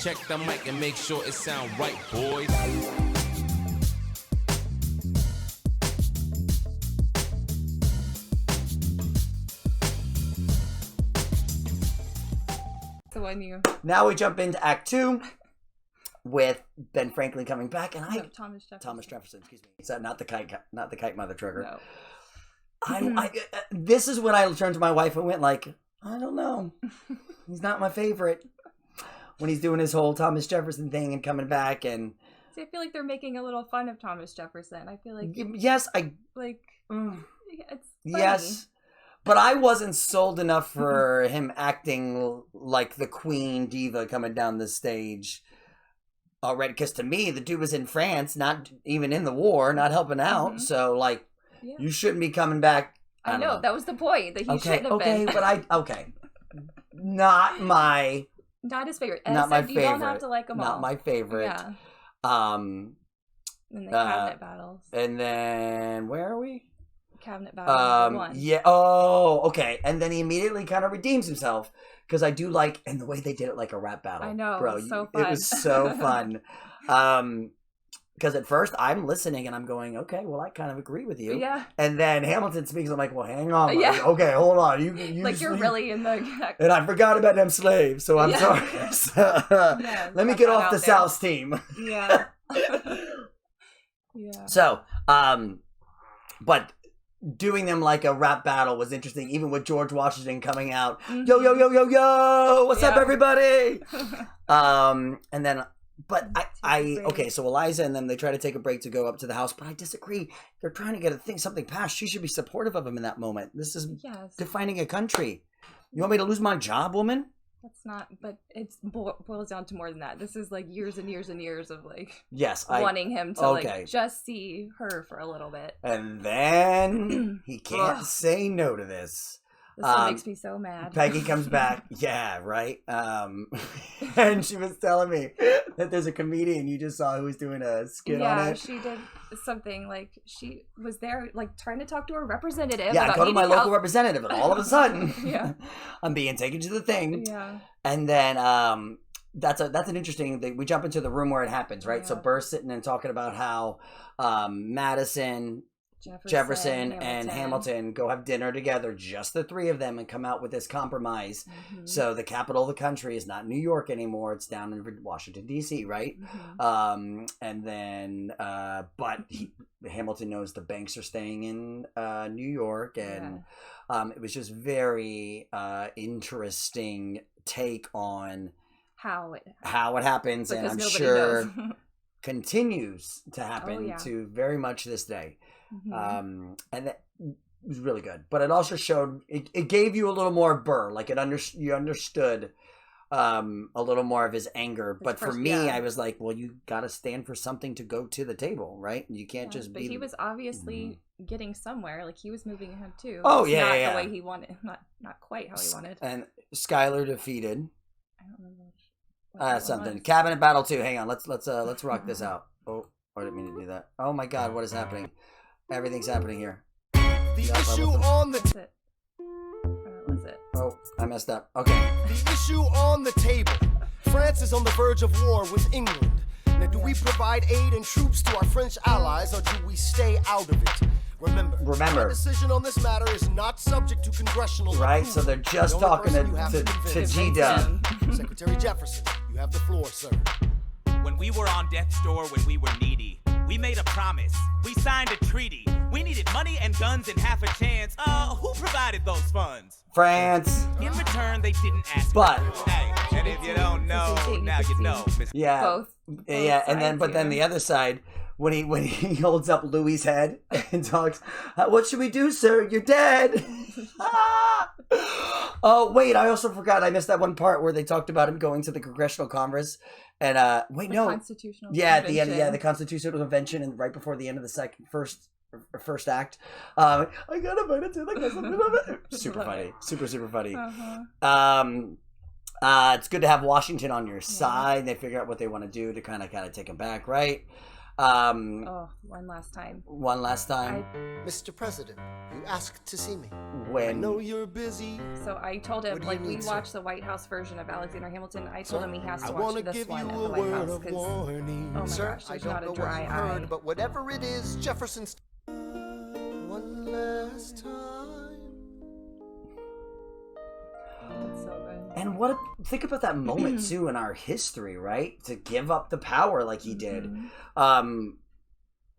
Check the mic and make sure it sound right, boys. So when you... Now we jump into Act 2 with Ben Franklin coming back, and Thomas Jefferson, excuse me. Is that not the kite mother trigger? No. This is when I turned to my wife and went like, I don't know. He's not my favorite. When he's doing his whole Thomas Jefferson thing and coming back and... See, I feel like they're making a little fun of Thomas Jefferson. I feel like... Yes, it's funny. Yes. But I wasn't sold enough for him acting like the queen diva coming down the stage already. Because to me, the dude was in France, not even in the war, not helping out. Mm-hmm. So, like, you shouldn't be coming back. I know. That was the point, that he shouldn't have been. Not his favorite. Not my favorite. You don't have to like them all. Not my favorite. Yeah. And the cabinet battles. And then, where are we? Cabinet battle one. Yeah. Oh, okay. And then he immediately kind of redeems himself, because I do like, and the way they did it like a rap battle. I know, bro. It was so fun. It was so fun. Because at first I'm listening and I'm going, okay, well, I kind of agree with you. Yeah. And then Hamilton speaks. I'm like, well, hang on. Yeah. Like, okay, hold on. You like you're really in the. And I forgot about them slaves, so I'm sorry. Let me get off the South's team. Yeah. Yeah. So, but doing them like a rap battle was interesting, even with George Washington coming out. Mm-hmm. Yo, yo, yo, yo, yo! What's up, everybody? And then, but okay, so Eliza and them, they try to take a break to go up to the house, but I disagree. They're trying to get something passed. She should be supportive of him in that moment. This is defining a country. You want me to lose my job, woman? That's not, but it boils down to more than that. This is like years and years and years of like wanting him to like just see her for a little bit. And then he can't say no to this. This one makes me so mad. Peggy comes back. Yeah, right. And she was telling me that there's a comedian you just saw who was doing a skit on it. Yeah, she did something like she was there like trying to talk to a representative. Yeah, I go to my local representative, and all of a sudden, I'm being taken to the thing. Yeah. And then that's an interesting thing. We jump into the room where it happens, right? Yeah. So Burr's sitting and talking about how Madison, Jefferson and Hamilton go have dinner together, just the three of them, and come out with this compromise. Mm-hmm. So the capital of the country is not New York anymore; it's down in Washington D.C., right? Mm-hmm. And then, but Hamilton knows the banks are staying in New York, and it was just very interesting take on how it happens, because and I'm sure continues to happen to very much this day. Mm-hmm. And that was really good, but it also showed it gave you a little more Burr, like you understood a little more of his anger. But for me, I was like, well, you got to stand for something to go to the table, right? You can't just be. But he was obviously getting somewhere. Like he was moving ahead too. Oh, it's yeah, not yeah. the way he wanted. Not quite how he wanted. And Skylar defeated. I don't remember. Something cabinet battle too. Hang on, let's rock this out. Oh, I didn't mean to do that. Oh my God, what is happening? Everything's happening here. The issue on the Oh, I messed up. Okay. The issue on the table. France is on the verge of war with England. Now, do we provide aid and troops to our French allies, or do we stay out of it? Remember, our decision on this matter is not subject to congressional right. So they're just talking to G-Dub. Secretary Jefferson, you have the floor, sir. When we were on death's door, when we were needy, we made a promise. We signed a treaty. We needed money and guns and half a chance. Who provided those funds? France. In return, they didn't ask. But hey, and if you don't know, now you know. Yeah. Both and then the other side, when he holds up Louis' head and talks, what should we do, sir? You're dead. Oh wait, I also forgot. I missed that one part where they talked about him going to the Congressional Congress. And Constitutional Convention. At the end, the Constitutional Convention, and right before the end of the first act, I got invited to the super funny, super funny. It's good to have Washington on your side. They figure out what they want to do to kind of take him back, right? One last time. Mr. President, you asked to see me. When? I know you're busy. So I told him, like, we watched the White House version of Alexander Hamilton. I told him he has to watch this one at the White House. Because, oh my gosh, there's not a dry eye. But whatever it is, Jefferson's... One last time. That's so good. And think about that moment too in our history, right? To give up the power like he did.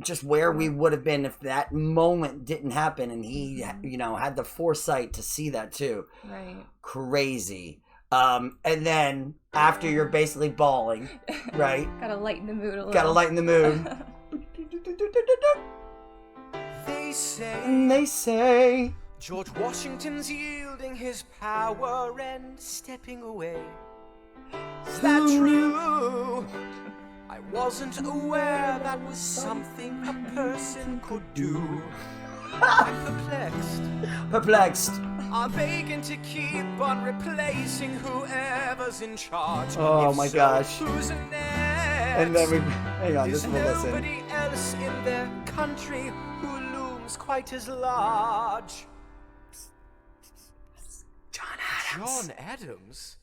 Just where we would have been if that moment didn't happen, and he, had the foresight to see that too. Right. Crazy. And then after you're basically bawling, right? Gotta lighten the mood a little. Gotta lighten the mood. They say George Washington's yielding his power and stepping away. Is that true? I wasn't aware that was something a person could do. I'm perplexed. Are they going to keep on replacing whoever's in charge? Oh my gosh. Who's next? And then hang on, this will listen. Nobody else in their country who looms quite as large. John Adams?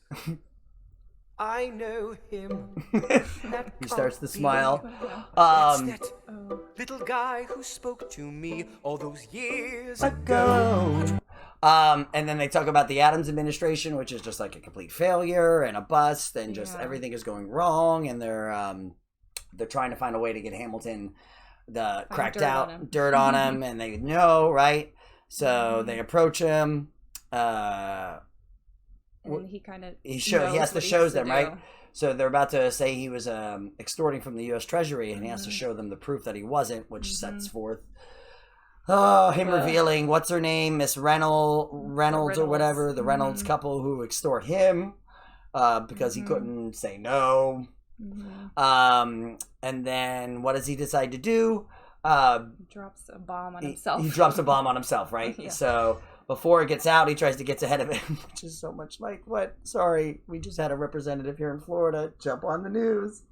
I know him. He starts to smile. That little guy who spoke to me all those years ago. And then they talk about the Adams administration, which is just like a complete failure and a bust, and just everything is going wrong. And they're trying to find a way to get Hamilton dirt on him, and they know, right? So they approach him. And he kind of he has to show them, right? So they're about to say he was extorting from the U.S. Treasury, and he has to show them the proof that he wasn't, which sets forth him revealing what's her name, Miss Reynolds or whatever, the Reynolds couple who extort him because he couldn't say no. And then what does he decide to do? Drops a bomb on himself. He drops a bomb on himself, right? Yeah. So before it gets out, he tries to get ahead of it, which is so much like, what? Sorry, we just had a representative here in Florida jump on the news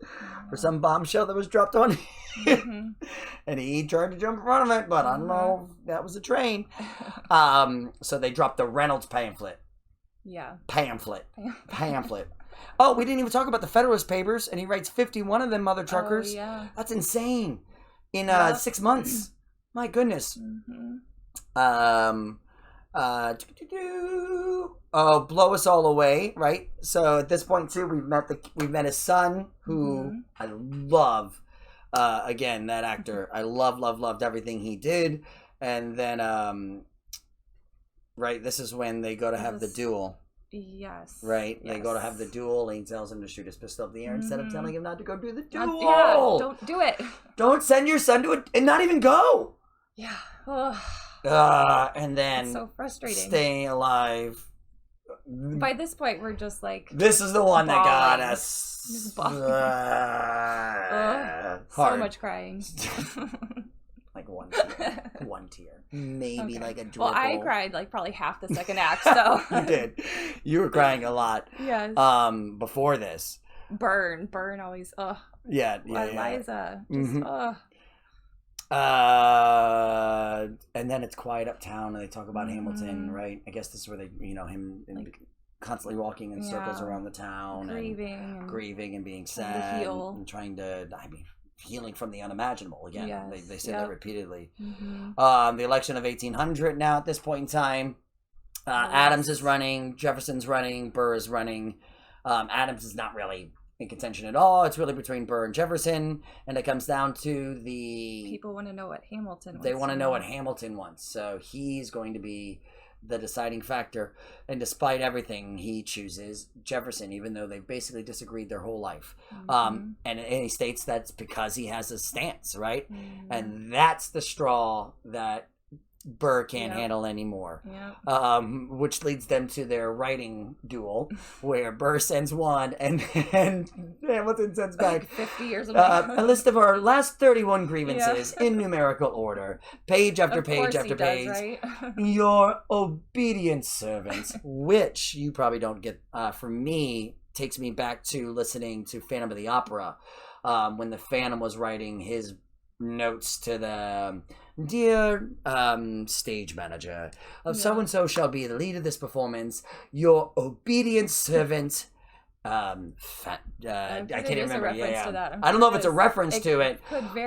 for some bombshell that was dropped on him. And he tried to jump in front of it, but I don't know if that was a train. So they dropped the Reynolds pamphlet. Yeah. Pamphlet. Oh, we didn't even talk about the Federalist Papers, and he writes 51 of them mother truckers. Oh, yeah. That's insane. In 6 months. My goodness. Blow Us All Away, right? So at this point too, we've met his son, who I love. Again, that actor, I loved everything he did. And then, right, this is when they go to have the duel. Yes. Right? Yes. They go to have the duel, and he tells him to shoot his pistol up in the air instead of telling him not to go do the duel. Don't do it. Don't send your son to it and not even go. Yeah. And then it's so frustrating. Staying alive. By this point, we're just like, this is the one that got us. So much crying. Like one tear, maybe like a dribble. Well, I cried like probably half the second act. So you did. You were crying a lot. Yes. Before this. Burn always. Yeah. Eliza. Just and then it's quiet uptown, and they talk about Hamilton, right? I guess this is where they, him constantly walking in circles around the town, grieving and being sad, and trying to, healing from the unimaginable again. Yes. They say that repeatedly. The election of 1800 now at this point in time, Adams is running, Jefferson's running, Burr is running. Adams is not really in contention at all. It's really between Burr and Jefferson, and it comes down to people want to know what Hamilton wants. They want to know what Hamilton wants, so he's going to be the deciding factor. And despite everything, he chooses Jefferson, even though they've basically disagreed their whole life. And he states that's because he has a stance, right? And that's the straw that Burr can't handle anymore. Which leads them to their writing duel, where Burr sends one and Hamilton sends back 50 years a list of our last 31 grievances in numerical order, page after page after page. Right? Your obedient servants, which you probably don't get from me takes me back to listening to Phantom of the Opera, when the Phantom was writing his notes to the dear stage manager of so and so shall be the lead of this performance, your obedient servant. I can't remember. I don't know if it's a reference to it,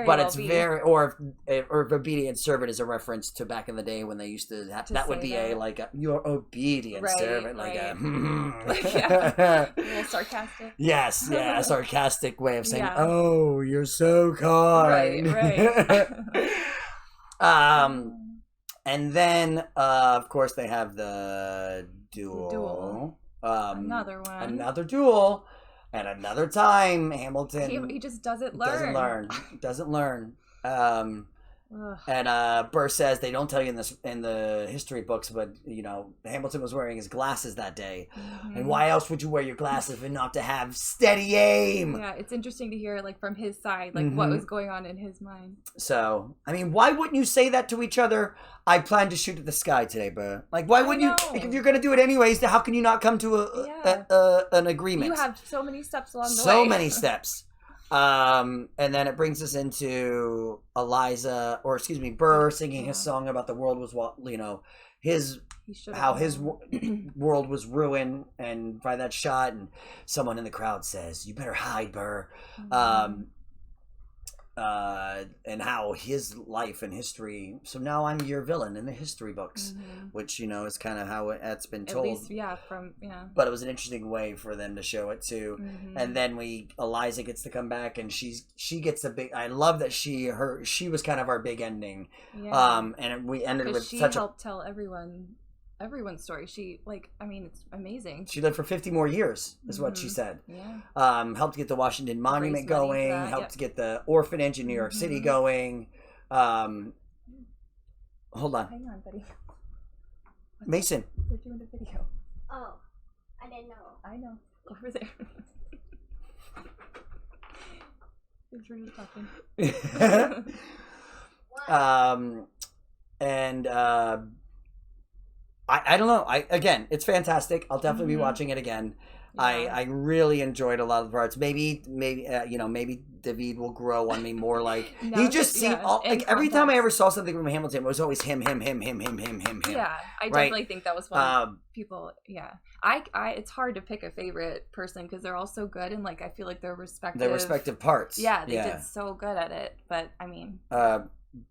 but it's very, or if obedient servant is a reference to back in the day when they used to have, that would be your obedient servant, like a a little sarcastic. Yes, yeah, a sarcastic way of saying, "Oh, you're so kind." Right. And then of course they have the duel. Another duel, and another time Hamilton. He just doesn't learn. Doesn't learn. And Burr says they don't tell you in the history books, but Hamilton was wearing his glasses that day, and why else would you wear your glasses if not to have steady aim? Yeah, it's interesting to hear from his side, what was going on in his mind. So I mean, why wouldn't you say that to each other? I plan to shoot at the sky today, Burr. Why wouldn't you? If you're gonna do it anyways, how can you not come to an agreement? You have so many steps along the way. So many steps. And then it brings us into Burr singing his song about the world was his world was ruined and by that shot, and someone in the crowd says, "You better hide, Burr." And how his life and history. So now I'm your villain in the history books, which is kind of how it's been told. At least, But it was an interesting way for them to show it too. And then Eliza gets to come back, and she gets a big. I love that she was kind of our big ending. Yeah. And we ended with she such helped tell everyone's story. She it's amazing. She lived for 50 more years, is what she said. Yeah. Helped get the Washington Monument going. Helped get the orphanage in New York City going. Hold on. Hang on, buddy. Mason. We're doing a video. Oh, I didn't know. I know. Over there. We're just talking. And I don't know. Again, it's fantastic. I'll definitely be watching it again. Yeah. I really enjoyed a lot of the parts. Maybe David will grow on me more. He just seemed every time I ever saw something from Hamilton, it was always him. Yeah, I definitely think that was one people. Yeah, it's hard to pick a favorite person because they're all so good, and I feel like their respective parts. Yeah, they did so good at it. But I mean.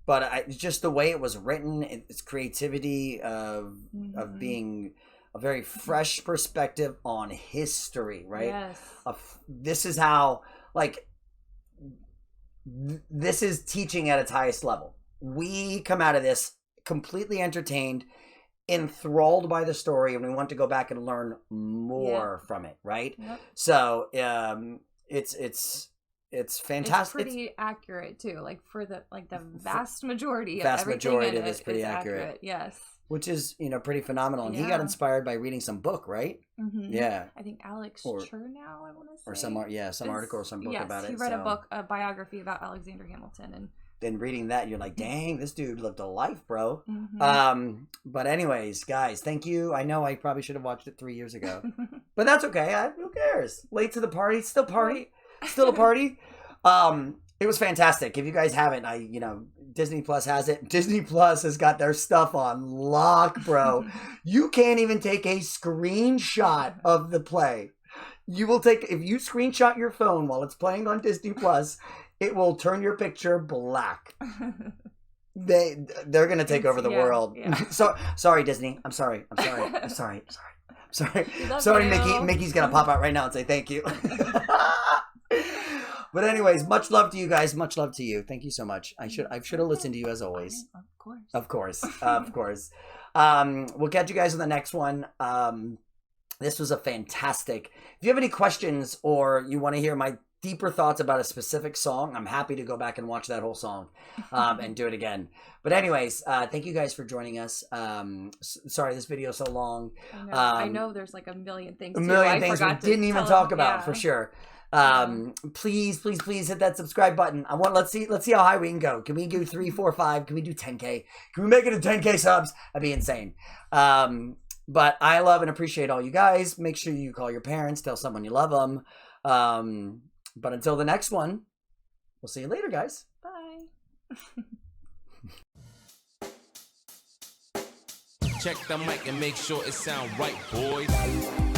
But just the way it was written, its creativity of being a very fresh perspective on history, right? Yes. This is how, this is teaching at its highest level. We come out of this completely entertained, enthralled by the story, and we want to go back and learn more from it, right? Yep. So it's fantastic. It's pretty accurate too. For the vast majority of everything in it is pretty accurate. Yes. Which is pretty phenomenal. And he got inspired by reading some book, right? Yeah. I think Alex Chernow, I want to say. Or some article or some book about it. He read a biography about Alexander Hamilton, and then reading that, you're like, dang, this dude lived a life, bro. But anyways, guys, thank you. I know I probably should have watched it 3 years ago, but that's okay. Who cares? Late to the party, still a party. It was fantastic. If you guys haven't, Disney Plus has it. Disney Plus has got their stuff on lock, bro. You can't even take a screenshot of the play. If you screenshot your phone while it's playing on Disney Plus, it will turn your picture black. They're gonna take over the world. Yeah. So sorry, Disney. I'm sorry, Mickey's gonna pop out right now and say thank you. But anyways, much love to you guys. Much love to you. Thank you so much. I should have listened to you as always. Of course. We'll catch you guys on the next one. This was a fantastic. If you have any questions or you want to hear my deeper thoughts about a specific song, I'm happy to go back and watch that whole song and do it again. But anyways, thank you guys for joining us. Sorry this video is so long. I know there's a million things. We didn't even talk about for sure. Please hit that subscribe button. Let's see how high we can go. Can we do 3, 4, 5? Can we do 10K? Can we make it to 10K subs? That'd be insane. But I love and appreciate all you guys. Make sure you call your parents. Tell someone you love them. But until the next one, we'll see you later, guys. Bye. Check the mic and make sure it sound right, boys.